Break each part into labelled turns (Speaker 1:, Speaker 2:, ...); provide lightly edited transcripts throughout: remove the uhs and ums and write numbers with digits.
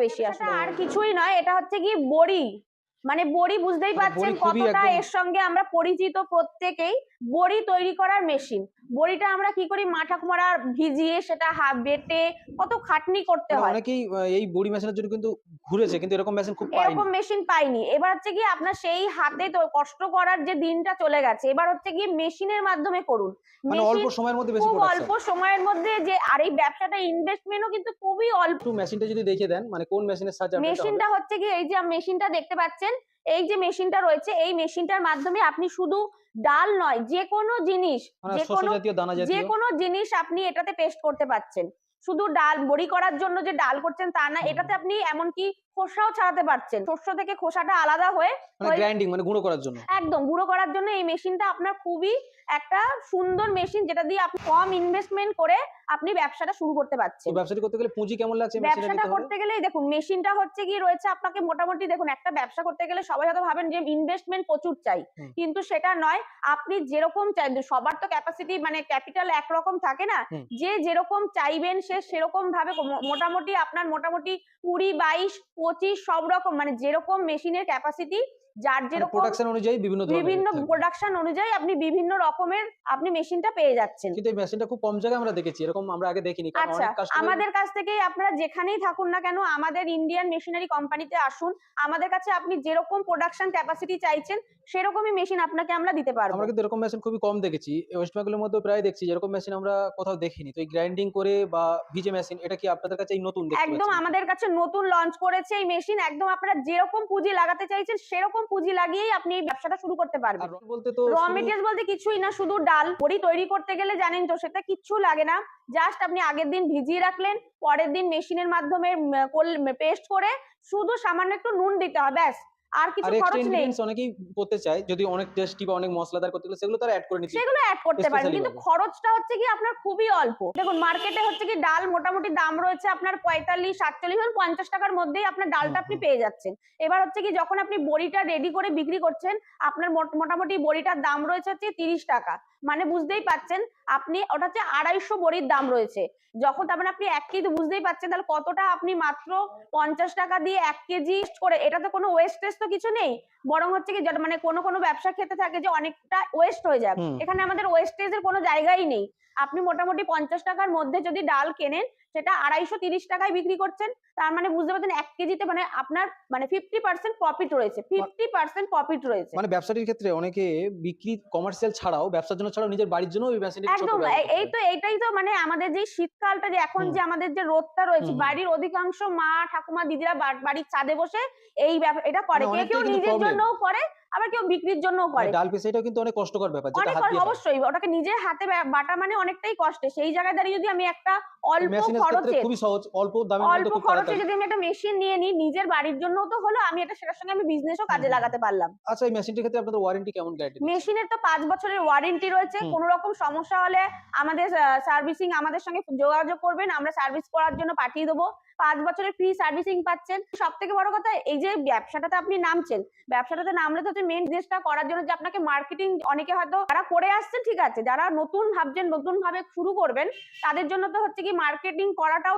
Speaker 1: বেশি আসলে আর কিছুই নয়, এটা হচ্ছে কি বড়ি, মানে বড়ি বুঝতেই পারছেন কতটা এর সঙ্গে আমরা পরিচিত প্রত্যেকেই। বড়ি তৈরি করার মেশিন, বড়িটা আমরা কি করি, মা ঠাকুমারা ভিজিয়ে সেটা বেটে কত খাটনি করতে হয়।
Speaker 2: অনেকেই এই বড়ি মেশিনের জন্য কিন্তু ঘুরেছে, কিন্তু এরকম মেশিন খুব পাইনি।
Speaker 1: এরকম মেশিন পাইনি। এবার হচ্ছে কি আপনার সেই হাতে তো কষ্ট করার যে দিনটা চলে গেছে, এবার হচ্ছে কি মেশিনের মাধ্যমে করুন।
Speaker 2: মানে অল্প সময়ের মধ্যে বেশি
Speaker 1: খুব
Speaker 2: প্রোডাকশন।
Speaker 1: অল্প সময়ের মধ্যে যে, আর এই ব্যবসাটা ইনভেস্টমেন্টও কিন্তু খুবই অল্প।
Speaker 2: একটু মেশিনটা যদি দেখিয়ে দেন, মানে কোন মেশিনের সাহায্যে আপনারা?
Speaker 1: মেশিনটা হচ্ছে কি এই যে মেশিনটা দেখতে পাচ্ছেন, এই যে মেশিনটা রয়েছে, এই মেশিনটার মাধ্যমে আপনি শুধু ডাল নয়, যে কোনো জিনিস, যে কোনো জিনিস আপনি এটাতে পেস্ট করতে পারছেন। শুধু ডাল বড়ি করার জন্য যে ডাল করছেন তা না, এটাতে আপনি এমনকি খোসাও ছাড়াতে পারছেন। শস্য থেকে খোসাটা আলাদা হয়ে
Speaker 2: গ্রাইন্ডিং মানে গুঁড়ো করার জন্য,
Speaker 1: একদম গুঁড়ো করার জন্য এই মেশিনটা আপনার খুবই একটা সুন্দর মেশিন, যেটা দিয়ে আপনি কম ইনভেস্টমেন্ট করে আপনি ব্যবসাটা শুরু করতে পারছেন।
Speaker 2: ব্যবসাটি করতে গেলে পুঁজি কেমন লাগছে?
Speaker 1: ব্যবসাটা করতে গেলে দেখুন, মেশিনটা হচ্ছে কি রয়েছে আপনাকে মোটামুটি, দেখুন একটা ব্যবসা করতে গেলে সবাই হয়তো ভাবেন যে ইনভেস্টমেন্ট প্রচুর চাই, কিন্তু সেটা নয়। আপনি যেরকম চাই, সবার তো ক্যাপাসিটি মানে ক্যাপিটাল একরকম থাকে না, যে যেরকম চাইবেন সে সেরকম ভাবে মোটামুটি আপনার মোটামুটি 20, 22, 25 সব রকম, মানে যেরকম মেশিনের ক্যাপাসিটি, যার যেরকম
Speaker 2: প্রোডাকশন অনুযায়ী বিভিন্ন
Speaker 1: প্রোডাকশন অনুযায়ী আপনি বিভিন্ন রকমের আপনি মেশিনটা পেয়ে যাচ্ছেন।
Speaker 2: কিন্তু এই মেশিনটা খুব কম জায়গায় আমরা দেখেছি, এরকম আমরা আগে দেখিনি।
Speaker 1: আচ্ছা, আমাদের কাছ থেকে আপনারা যেখানেই থাকুন না কেন, আমাদের ইন্ডিয়ান মেশিনারি কোম্পানিতে আসুন। আমাদের কাছে আপনি যেরকম প্রোডাকশন ক্যাপাসিটি চাইছেন সেরকমই মেশিন আপনাকে আমরা দিতে পারবো।
Speaker 2: আমরা কিন্তু এরকম মেশিন খুবই কম দেখেছি, ওয়েস্ট বেঙ্গলের মধ্যে প্রায় দেখছি, যেরকম মেশিন আমরা কোথাও দেখিনি। তো এই গ্রাইন্ডিং করে বা ভিজে মেশিন, এটা কি আপনাদের কাছে নতুন?
Speaker 1: একদম আমাদের কাছে নতুন লঞ্চ করেছে এই মেশিন। একদম আপনারা যেরকম পুঁজি লাগাতে চাইছেন সেরকম পুঁজি লাগিয়েই আপনি এই ব্যবসাটা শুরু করতে পারবেন। র মেটেরিয়ালস বলতে কিছুই না, শুধু ডাল। বড়ি তৈরি করতে গেলে জানেন তো সেটা কিচ্ছু লাগে না, জাস্ট আপনি আগের দিন ভিজিয়ে রাখলেন, পরের দিন মেশিনের মাধ্যমে পেস্ট করে শুধু সামান্য একটু নুন দিতে হবে, ব্যাস। আর কিছু খরচ নেই।
Speaker 2: অনেকেই করতে চায়, যদি অনেক টেস্টি বা অনেক মশলাদার করতে গেলে সেগুলো তারা অ্যাড করে নিচ্ছে,
Speaker 1: সেগুলো অ্যাড করতে পারেন, কিন্তু খরচটা হচ্ছে কি আপনার খুবই অল্প। দেখুন মার্কেটে হচ্ছে কি ডাল মোটামুটি দাম রয়েছে আপনার 45, 47, 50 টাকার মধ্যেই আপনার ডালটা আপনি পেয়ে যাচ্ছেন। এবার হচ্ছে কি যখন আপনি বড়িটা রেডি করে বিক্রি করছেন, আপনার মোটামুটি বড়িটার দাম রয়েছে হচ্ছে 30 টাকা। মানে বুঝতেই পাচ্ছেন আপনি, ওটা হচ্ছে 250 বড়ির দাম রয়েছে। যখন তার মানে আপনি 1 কেজি, বুঝতেই পাচ্ছেন তাহলে কতটা আপনি মাত্র 50 টাকা দিয়ে 1 কেজি করে, এটা তো কোনো ওয়েস্টেজ তো কিছু নেই, বরং হচ্ছে কি মানে কোনো ব্যবসা ক্ষেত্রে থাকে যে অনেকটা ওয়েস্ট হয়ে যায়, এখানে আমাদের ওয়েস্টেজের কোনো জায়গাই নেই। আপনি মোটামুটি 50 টাকার মধ্যে যদি ডাল কেনেন, সেটা 230 টাকায় বিক্রি করছেন। তার মানে বুঝতে পারছেন 1 কেজিতে মানে আপনার মানে 50% প্রফিট রয়েছে, 50% প্রফিট রয়েছে।
Speaker 2: মানে ব্যবসাটির ক্ষেত্রে অনেকে বিক্রি কমার্শিয়াল ছাড়াও, ব্যবসার জন্য ছাড়াও, নিজের বাড়ির জন্য এই মেশিনটি
Speaker 1: একদম এইটাই তো মানে আমাদের যে শীতকালটা, যে এখন যে আমাদের যে রোদটা রয়েছে, বাড়ির অধিকাংশ মা ঠাকুমা দিদিরা বাড়ির ছাদে বসে এই এটা করে, কেউ নিজের জন্যও করে, আবার কেউ বিক্রির জন্যও করে।
Speaker 2: ডাল পেছে এটাও কিন্তু অনেক কষ্টকর ব্যাপার, যেটা হাত দিয়ে
Speaker 1: অবশ্যই ওটাকে নিজে হাতে বাটা মানে অনেকটাই কষ্টে। সেই জায়গায় দাঁড়িয়ে যদি আমি একটা অল্প খরচে,
Speaker 2: খুবই সহজ, অল্প দামের মধ্যে খুব
Speaker 1: খরচে যদি আমি একটা মেশিন নিয়ে নিই, নিজের বাড়ির জন্যও তো হলো, আমি এটা সেটার সঙ্গে আমি বিজনেসও কাজে লাগাতে পারলাম।
Speaker 2: আচ্ছা, এই মেশিনটির ক্ষেত্রে আপনাদের ওয়ারেন্টি কেমন? গ্যারান্টি?
Speaker 1: মেশিনের তো 5 বছরের ওয়ারেন্টি রয়েছে। কোনো রকম সমস্যা হলে আমাদের সার্ভিসিং আমাদের সঙ্গে যোগাযোগ করবেন, আমরা সার্ভিস করার জন্য পাঠিয়ে দেবো। 5 বছরের ফ্রি সার্ভিসিং পাচ্ছেন। সব থেকে বড় কথা, এই যে ব্যবসাটাতে আপনি নামছেন, ব্যবসাটাতে নামলে তো হচ্ছে মেন জিনিসটা করার জন্য যে আপনাকে মার্কেটিং, অনেকে হয়তো যারা করে আসছেন ঠিক আছে, যারা নতুন ভাবছেন, নতুন ভাবে শুরু করবেন, তাদের জন্য তো হচ্ছে কি মার্কেটিং করাটা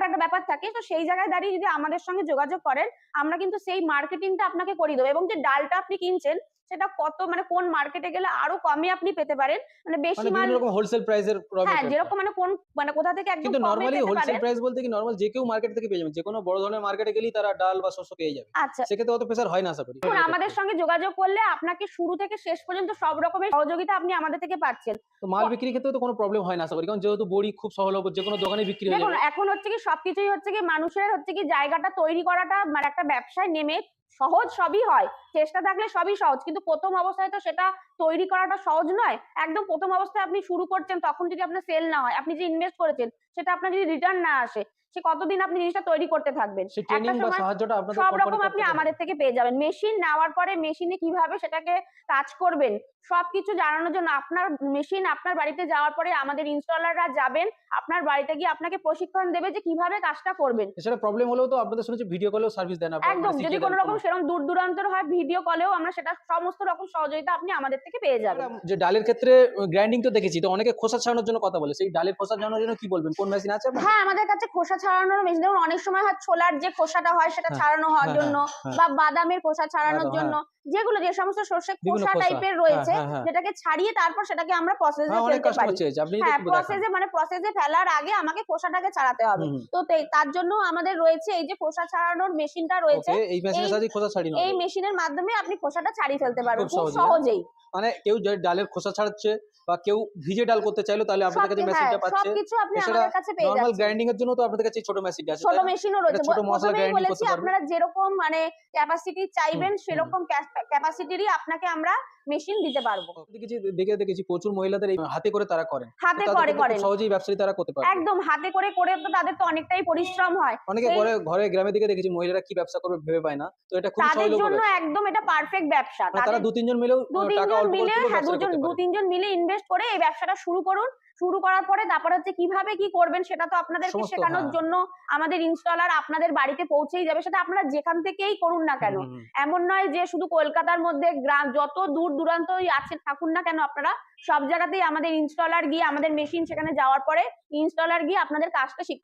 Speaker 1: একটা ব্যাপার থাকে। তো সেই জায়গায় দাঁড়িয়ে যদি আমাদের সঙ্গে যোগাযোগ করেন, আমরা কিন্তু সেই মার্কেটিংটা আপনাকে করিয়ে দেবো। এবং যে ডালটা আপনি কিনছেন সেটা কত, মানে কোন মার্কেটে গেলে আরো কমে আপনি পেতে পারেন, মানে বেশি মাল
Speaker 2: বিভিন্ন রকম হোলসেল প্রাইসের,
Speaker 1: হ্যাঁ যেরকম মানে কোন মানে কোথা থেকে একদম
Speaker 2: কিন্তু
Speaker 1: কমে
Speaker 2: নরমালি
Speaker 1: পেতে
Speaker 2: হোলসেল
Speaker 1: পারেন।
Speaker 2: প্রাইস বলতে কি নরমাল যে কেউ মার্কেট থেকে পেয়ে যাবে, যে কোনো বড় ধরনের মার্কেটে গেলেই তারা ডাল বা শস্য পেয়ে যাবে।
Speaker 1: আচ্ছা,
Speaker 2: সেক্ষেত্রে অত প্রেসার হয় না আশা করি।
Speaker 1: এখন আমাদের সঙ্গে যোগাযোগ করলে আপনাকে শুরু থেকে শেষ পর্যন্ত সব রকমের সহযোগিতা আপনি আমাদের থেকে পাচ্ছেন।
Speaker 2: তো মাল বিক্রির ক্ষেত্রে তো কোনো প্রবলেম হয় না আশা করি, কারণ যেহেতু বড়ি খুব সহলভ্য, যে কোনো দোকানে বিক্রি হয়ে যাবে।
Speaker 1: এখন হচ্ছে কি সবকিছুই হচ্ছে কি মানুষের হচ্ছে কি জায়গাটা তৈরি করাটা, মানে একটা ব্যবসায় নেমে সহজ সবই হয়, চেষ্টা থাকলে সবই সহজ, কিন্তু প্রথম অবস্থায় তো সেটা তৈরি করাটা সহজ নয়। একদম প্রথম অবস্থায় আপনি শুরু করছেন, তখন যদি আপনার সেল না হয়, আপনি যে ইনভেস্ট করেছেন সেটা আপনার যদি রিটার্ন না আসে, সে কতদিন আপনি জিনিসটা তৈরি করতে থাকবেন? একটা সময় সব রকম আপনি আমাদের থেকে পেয়ে যাবেন। মেশিন নেওয়ার পরে মেশিনে কিভাবে সেটাকে কাজ করবেন সবকিছু জানানোর জন্য, আপনার মেশিন আপনার বাড়িতে যাওয়ার পরে আমাদের ইনস্টলাররা যাবেন, আপনার বাড়িতে গিয়ে আপনাকে প্রশিক্ষণ দেবে যে কিভাবে কাজটা করবেন।
Speaker 2: এছাড়া প্রবলেম হলেও তো আপনাদের শুনেছি ভিডিও কলেও সার্ভিস দেন আপনারা।
Speaker 1: একদম, যদি কোনো রকম সেরকম দূর দূরান্তর হয়, ভিডিও কলেও আমরা সেটা সমস্ত রকম সহযোগিতা আপনি আমাদের থেকে পেয়ে যাবেন।
Speaker 2: যে ডালের ক্ষেত্রে গ্রাইন্ডিং তো দেখেছি, তো অনেকে খোসা ছাড়ানোর জন্য কথা বলে, সেই ডালের খোসা ছাড়ানোর জন্য কি বলবেন? কোন মেশিন আছে?
Speaker 1: হ্যাঁ, আমাদের কাছে খোসা ছাড়ানোর মেশিন, দেখুন অনেক সময় হয় ছোলার যে খোসাটা হয় সেটা
Speaker 2: হ্যাঁ,
Speaker 1: ছাড়ানো হওয়ার
Speaker 2: হ্যাঁ,
Speaker 1: জন্য,
Speaker 2: হ্যাঁ,
Speaker 1: বা বাদামের খোসা ছাড়ানোর
Speaker 2: একদম,
Speaker 1: জন্য, যেগুলো যে সমস্ত শস্যের
Speaker 2: বিভিন্ন
Speaker 1: খোসা
Speaker 2: খোসা।
Speaker 1: টাইপের
Speaker 2: হ্যাঁ,
Speaker 1: রয়েছে,
Speaker 2: হ্যাঁ, হ্যাঁ।
Speaker 1: যেটাকে ছাড়িয়ে তারপর সেটাকে আমরা প্রসেসে
Speaker 2: হ্যাঁ, অনেক
Speaker 1: ফেলতে
Speaker 2: কাস্টমার
Speaker 1: পারি।
Speaker 2: চেয়েছে। আপনি যদি
Speaker 1: হ্যাঁ,
Speaker 2: একটু দেখান।
Speaker 1: প্রসেসে ফেলার আগে আমাকে খোসাটাকে ছাড়াতে হবে।
Speaker 2: হুম, হুম।
Speaker 1: তো তার জন্য আমাদের রয়েছে এই যে খোসা ছাড়ানোর মেশিনটা রয়েছে।
Speaker 2: ওকে, এই মেশিনের
Speaker 1: এই
Speaker 2: সাহায্যে খোসা ছাড়িয়ে নেওয়া
Speaker 1: এই
Speaker 2: যাবে।
Speaker 1: মেশিনের মাধ্যমে আপনি খোসাটা ছাড়িয়ে ফেলতে পারবেন
Speaker 2: খুব
Speaker 1: খুব
Speaker 2: সহজেই, হ্যাঁ?
Speaker 1: সহজেই।
Speaker 2: মানে কেউ যে ডালের খোসা ছাড়াচ্ছে বা কেউ ভিজে ডাল করতে চাইলো তাহলে আপনাদের কাছে
Speaker 1: হ্যাঁ,
Speaker 2: মেশিনটা পাচ্ছে।
Speaker 1: সবকিছু আপনি
Speaker 2: এছাড়া
Speaker 1: আমাদের কাছে পেয়ে
Speaker 2: নরমাল
Speaker 1: যাচ্ছেন।
Speaker 2: গ্রাইন্ডিং এর জন্য তো আপনাদের কাছে এই ছোট মেশিনটা আছে,
Speaker 1: ছোট
Speaker 2: তাই না?
Speaker 1: মেশিনও
Speaker 2: এটা
Speaker 1: রয়েছে।
Speaker 2: ছোট মসলা
Speaker 1: প্রথমেই
Speaker 2: গ্রাইন্ডিং
Speaker 1: বলেছি
Speaker 2: করতে পারবে।
Speaker 1: আপনারা যেরকম মানে ক্যাপাসিটি
Speaker 2: হুম,
Speaker 1: চাইবেন
Speaker 2: হুম।
Speaker 1: সেরকম ক্যাপাসিটিরই আপনাকে আমরা মেশিন দিতে পারবো।
Speaker 2: দেখেছি প্রচুর মহিলাদের এই হাতে করে তারা করেন। তো
Speaker 1: হাতে
Speaker 2: তাদের
Speaker 1: করে
Speaker 2: কিন্তু খুব
Speaker 1: করেন।
Speaker 2: সহজেই ব্যবসাটি তারা করতে পারবে।
Speaker 1: একদম হাতে করে করে তো তাদের তো অনেকটাই পরিশ্রম হয়।
Speaker 2: অনেকে
Speaker 1: সেই
Speaker 2: ঘরে ঘরে গ্রামের দিকে দেখেছি মহিলারা কি ব্যবসা করবে ভেবে পায় না। তো এটা খুবই
Speaker 1: তাদের
Speaker 2: সহজলভ্য
Speaker 1: জন্য
Speaker 2: ব্যবসা।
Speaker 1: একদম এটা পারফেক্ট ব্যবসা।
Speaker 2: মানে তারা
Speaker 1: তাদের
Speaker 2: ২-৩ জন মিলেও টাকা
Speaker 1: ২-৩ জন
Speaker 2: অল্প করে
Speaker 1: মিলে,
Speaker 2: তুলেও
Speaker 1: হ্যাঁ,
Speaker 2: ব্যবসাটা করতে পারে।
Speaker 1: ২-৩ জন মিলে ইনভেস্ট করে এই ব্যবসাটা শুরু করুন। শুরু করার পরে তারপর হচ্ছে কিভাবে কি করবেন সেটা তো আপনাদেরকে
Speaker 2: সমস্ত,
Speaker 1: শেখানোর
Speaker 2: হ্যাঁ।
Speaker 1: জন্য আমাদের ইনস্টলার আপনাদের বাড়িতে পৌঁছেই যাবে। সেটা আপনারা যেখান থেকেই করুন না
Speaker 2: হুম,
Speaker 1: কেন।
Speaker 2: হুম, হুম।
Speaker 1: এমন নয় যে শুধু কলকাতার মধ্যে, গ্রাম যত দূর দূরান্তই আছে থাকুন না কেন আপনারা, সব জায়গাতেই আমাদের ইনস্টলার গিয়ে আমাদের মেশিন সেখানে যাওয়ার পরে ইনস্টলার গিয়ে আপনাদের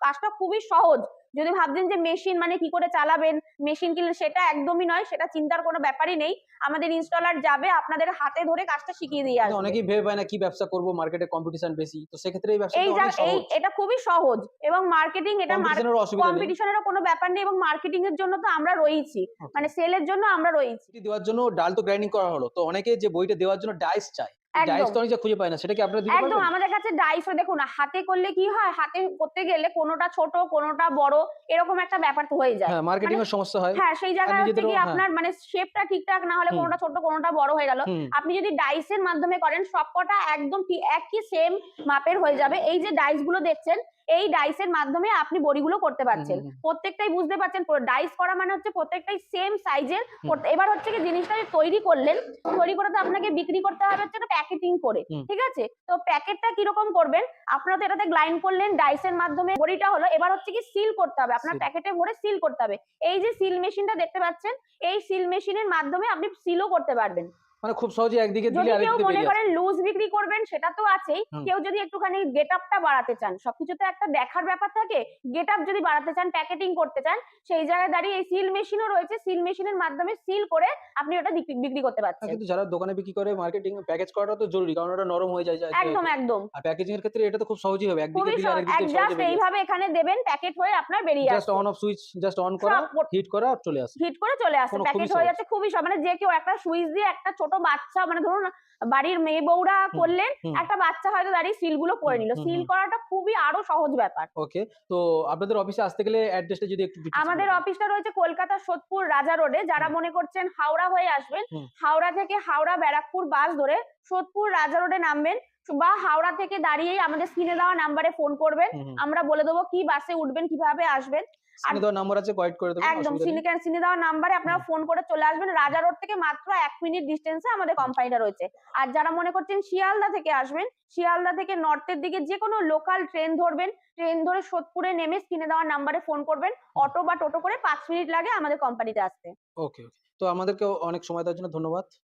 Speaker 1: কাজটা খুবই সহজ। যদি ভাবছেন যে মেশিন মানে কি করে চালাবেন, মেশিন কিনলে, সেটা একদমই নয়, সেটা চিন্তার কোনো ব্যাপারই নেই। আমাদের ইনস্টলার যাবে আপনাদের হাতে ধরে কাজটা শিখিয়ে দিয়ে
Speaker 2: কিন্তু
Speaker 1: আসবে।
Speaker 2: অনেকেই ভেবে পায় না কি ব্যবসা করব, মার্কেটে কম্পিটিশন বেশি। তো সেক্ষেত্রে এই ব্যবসাটা অনেক সহজ।
Speaker 1: এটা খুবই সহজ এবং মার্কেটিং,
Speaker 2: কম্পিটিশনেরও অসুবিধা নেই।
Speaker 1: কম্পিটিশনেরও কোনো ব্যাপার নেই এবং মার্কেটিং এর জন্য তো আমরা রয়েছি।
Speaker 2: ওকে।
Speaker 1: মানে সেলের জন্য আমরা রয়েছি।
Speaker 2: বইটি দেওয়ার জন্য ডাল তো গ্রাইন্ডিং করা হলো। তো অনেকে যে বইটা দেওয়ার জন্য ডাইস চায়। ডাইস
Speaker 1: একদম।
Speaker 2: তো অনেকে খুঁজে পায় না। সেটা কি আপনারা দিতে
Speaker 1: একদম
Speaker 2: পারবেন?
Speaker 1: আমাদের কাছে ডাইসও দেখুন হাতে করলে কি হয়, হাতে করতে গেলে কোনোটা ছোট কোনোটা বড় এরকম একটা ব্যাপার তো হয়ে যায়।
Speaker 2: হ্যাঁ, মার্কেটিং
Speaker 1: মানে
Speaker 2: এর সমস্যা হয়।
Speaker 1: হ্যাঁ, সেই
Speaker 2: আর
Speaker 1: জায়গায় হচ্ছে
Speaker 2: নিজেদেরও,
Speaker 1: গিয়ে
Speaker 2: হ্যাঁ।
Speaker 1: আপনার মানে শেপটা ঠিকঠাক না হলে
Speaker 2: হুম,
Speaker 1: কোনোটা ছোট কোনোটা বড় হয়ে গেল।
Speaker 2: হুম।
Speaker 1: আপনি যদি ডাইসের মাধ্যমে করেন সবকটা একদম একই সেম মাপের হয়ে যাবে। এই যে ডাইস গুলো দেখছেন, এই ডাইসের মাধ্যমে আপনি বড়িগুলো করতে
Speaker 2: হুম,
Speaker 1: পারছেন।
Speaker 2: হুম, হুম।
Speaker 1: প্রত্যেকটাই বুঝতে পারছেন, ডাইস করা মানে হচ্ছে প্রত্যেকটাই সেম সাইজের।
Speaker 2: হুম।
Speaker 1: এবার হচ্ছে কি জিনিসটা যে তৈরি করলেন, তৈরি করে তো আপনাকে বিক্রি করতে হবে হচ্ছে একটা প্যাকেটিং করে।
Speaker 2: হুম।
Speaker 1: ঠিক আছে? তো প্যাকেটটা কিরকম করবেন? আপনারা তো এটাতে গ্রাইন্ড করলেন, ডাইসের মাধ্যমে বড়িটা হলো। এবার হচ্ছে কি সিল করতে হবে। আপনার
Speaker 2: সিল।
Speaker 1: প্যাকেটে ভরে সিল করতে হবে। এই যে সিল মেশিনটা দেখতে পাচ্ছেন, এই সিল মেশিনের মাধ্যমে আপনি সিলও করতে পারবেন।
Speaker 2: মানে খুব সহজেই একদিকে দিলে
Speaker 1: যদি কেউ
Speaker 2: আরেকদিকে
Speaker 1: মনে
Speaker 2: বেরিয়ে
Speaker 1: করেন
Speaker 2: আসে।
Speaker 1: লুজ বিক্রি করবেন সেটা তো আছেই।
Speaker 2: হুম।
Speaker 1: কেউ যদি একটুখানি গেটআপটা বাড়াতে চান, সবকিছুতে একটা দেখার ব্যাপার থাকে। গেটআপ যদি বাড়াতে চান, প্যাকেটিং করতে চান, সেই জায়গায় দাঁড়িয়ে এই সিল মেশিনও রয়েছে। সিল মেশিনের মাধ্যমে সিল করে আপনি ওটা বিক্রি করতে
Speaker 2: হ্যাঁ,
Speaker 1: পারছেন।
Speaker 2: কিন্তু যারা দোকানে বিক্রি করে মার্কেটিং প্যাকেজ করাটা তো জরুরি। কারণ ওটা নরম হয়ে যায়
Speaker 1: একদম,
Speaker 2: যেহেতু।
Speaker 1: একদম।
Speaker 2: আর প্যাকেজিং এর ক্ষেত্রে এটা তো খুব সহজই হবে। একদিকে
Speaker 1: খুবই
Speaker 2: দিলে
Speaker 1: সহজ।
Speaker 2: আরেকদিকে সহজে
Speaker 1: জাস্ট
Speaker 2: বেরিয়ে আসে।
Speaker 1: এইভাবে এখানে দেবেন, প্যাকেট হয়ে আপনার বেরিয়ে
Speaker 2: জাস্ট
Speaker 1: আসছে।
Speaker 2: On off switch just on করা, হিট করা আর চলে আসে।
Speaker 1: হিট করে চলে আসছে।
Speaker 2: খুবই
Speaker 1: প্যাকেট হয়ে
Speaker 2: সহজ।
Speaker 1: যাচ্ছে, খুবই সহজ। মানে যে কেউ একটা সুইচ দিয়ে একটা ছোট বাচ্চা, মানে ধরুন বাড়ির মেয়ে বউরা
Speaker 2: হুম,
Speaker 1: করলেন,
Speaker 2: হুম,
Speaker 1: একটা বাচ্চা হয়তো দাঁড়িয়ে সিলগুলো করে
Speaker 2: হুম,
Speaker 1: নিল।
Speaker 2: হুম,
Speaker 1: সিল
Speaker 2: হুম।
Speaker 1: করাটা খুবই আরো সহজ ব্যাপার।
Speaker 2: ওকে। তো আপনাদের অফিসে আসতে গেলে অ্যাড্রেসটা যদি একটু ডিটেইলস বলে
Speaker 1: আমাদের
Speaker 2: দেন।
Speaker 1: অফিসটা রয়েছে কলকাতা সোদপুর রাজা রোডে। যারা
Speaker 2: হুম,
Speaker 1: মনে করছেন হাওড়া হয়ে আসবেন,
Speaker 2: হুম,
Speaker 1: হাওড়া থেকে হাওড়া ব্যারাকপুর বাস ধরে সোদপুর রাজা রোডে নামবেন, বা হাওড়া থেকে দাঁড়িয়েই আমাদের স্ক্রিনে দেওয়া নাম্বারে ফোন করবেন।
Speaker 2: হুম, হুম।
Speaker 1: আমরা বলে দেবো কি বাসে উঠবেন, কিভাবে আসবেন। আর
Speaker 2: স্ক্রিনে দেওয়া নাম্বার আছে, কয়েক্ট করে দেবেন,
Speaker 1: একদম
Speaker 2: অসুবিধা নেই।
Speaker 1: সিনে দেওয়া নাম্বারে আপনারা
Speaker 2: হুম,
Speaker 1: ফোন করে চলে আসবেন। রাজা রোড থেকে মাত্র ১ মিনিট ডিসটেন্সে আমাদের
Speaker 2: হুম।
Speaker 1: কোম্পানিটা রয়েছে। আর যারা মনে করছেন শিয়ালদা থেকে আসবেন, শিয়ালদা থেকে নর্থের দিকে যেকোনো লোকাল ট্রেন ধরবেন। ট্রেন ধরে সোদপুরে নেমে স্ক্রিনে দেওয়া নাম্বারে ফোন করবেন।
Speaker 2: হুম।
Speaker 1: অটো বা টোটো করে ৫ মিনিট লাগে আমাদের কোম্পানিতে আসতে।
Speaker 2: ওকে, ওকে। তো আমাদেরকে অনেক সময় দেওয়ার জন্য ধন্যবাদ।